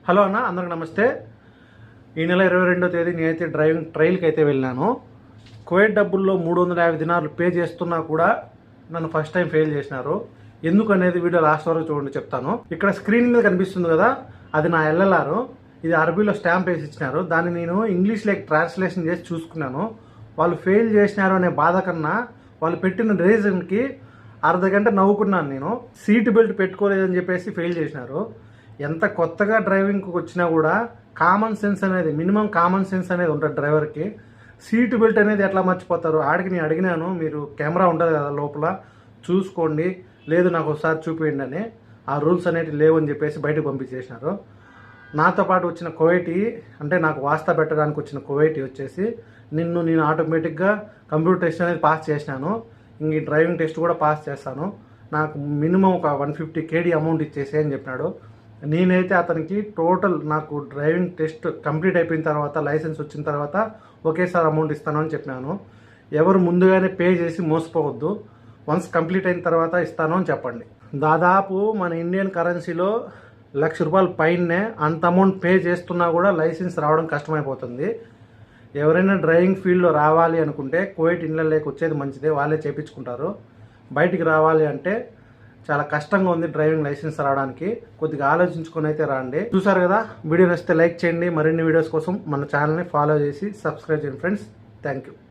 Hello అన్న, అందరికి నమస్తే. ఈ నెల 22వ తేదీ నేనైతే డ్రైవింగ్ ట్రైల్కి అయితే వెళ్ళాను. కువైట్ డబ్బుల్లో 350 దినార్లు పే చేస్తున్నా కూడా నన్ను ఫస్ట్ టైం ఫెయిల్ చేసినారు. ఎందుకు అనేది వీడియో లాస్ట్ వరకు చూడండి, చెప్తాను. ఇక్కడ స్క్రీన్ మీద కనిపిస్తుంది కదా, అది నా ఎల్ఎల్ఆర్. ఇది అరబీలో స్టాంప్ వేసి ఇచ్చినారు. దాన్ని నేను ఇంగ్లీష్లోకి ట్రాన్స్లేషన్ చేసి చూసుకున్నాను. వాళ్ళు ఫెయిల్ చేసినారు అనే బాధ కన్నా వాళ్ళు పెట్టిన రీజన్కి అర్ధగంట నవ్వుకున్నాను. నేను సీట్ బెల్ట్ పెట్టుకోలేదని చెప్పేసి ఫెయిల్ చేసినారు. ఎంత కొత్తగా డ్రైవింగ్కి వచ్చినా కూడా కామన్ సెన్స్ అనేది, మినిమం కామన్ సెన్స్ అనేది ఉంటుంది డ్రైవర్కి. సీట్ బెల్ట్ అనేది ఎట్లా మర్చిపోతారు? ఆడికి నేను అడిగినాను, మీరు కెమెరా ఉంటుంది కదా లోపల చూసుకోండి, లేదు నాకు ఒకసారి చూపించండి అని. ఆ రూల్స్ అనేవి లేవని చెప్పేసి బయటకు పంపించేసినారు. నాతో పాటు వచ్చిన కువైటీ, అంటే నాకు వాస్తా పెట్టడానికి వచ్చిన కువైటీ వచ్చేసి, నేను ఆటోమేటిక్గా కంప్యూటర్ టెస్ట్ అనేది పాస్ చేసినాను. ఇంక డ్రైవింగ్ టెస్ట్ కూడా పాస్ చేస్తాను, నాకు మినిమం ఒక 150 KD అమౌంట్ ఇచ్చేసి అని చెప్పినాడు. నేనైతే అతనికి టోటల్ నాకు డ్రైవింగ్ టెస్ట్ కంప్లీట్ అయిపోయిన తర్వాత, లైసెన్స్ వచ్చిన తర్వాత ఒకేసారి అమౌంట్ ఇస్తాను అని చెప్పినాను. ఎవరు ముందుగానే పే చేసి మోసపోవద్దు, వన్స్ కంప్లీట్ అయిన తర్వాత ఇస్తాను అని చెప్పండి. దాదాపు మన ఇండియన్ కరెన్సీలో ₹1,00,000 పైనే అంత అమౌంట్ పే చేస్తున్నా కూడా లైసెన్స్ రావడం కష్టమైపోతుంది. ఎవరైనా డ్రైవింగ్ ఫీల్డ్లో రావాలి అనుకుంటే కువైట్ ఇళ్ళలోకి వచ్చేది మంచిదే, వాళ్ళే చేయించుకుంటారు. బయటికి రావాలి అంటే చాలా కష్టంగా ఉంది డ్రైవింగ్ లైసెన్స్ రావడానికి. కొద్దిగా ఆలోచించుకొని అయితే రండి. చూసారు కదా, వీడియో నచ్చితే లైక్ చేయండి. మరిన్ని వీడియోస్ కోసం మన ఛానల్ని ఫాలో చేసి సబ్స్క్రైబ్ చేయండి ఫ్రెండ్స్. Thank you.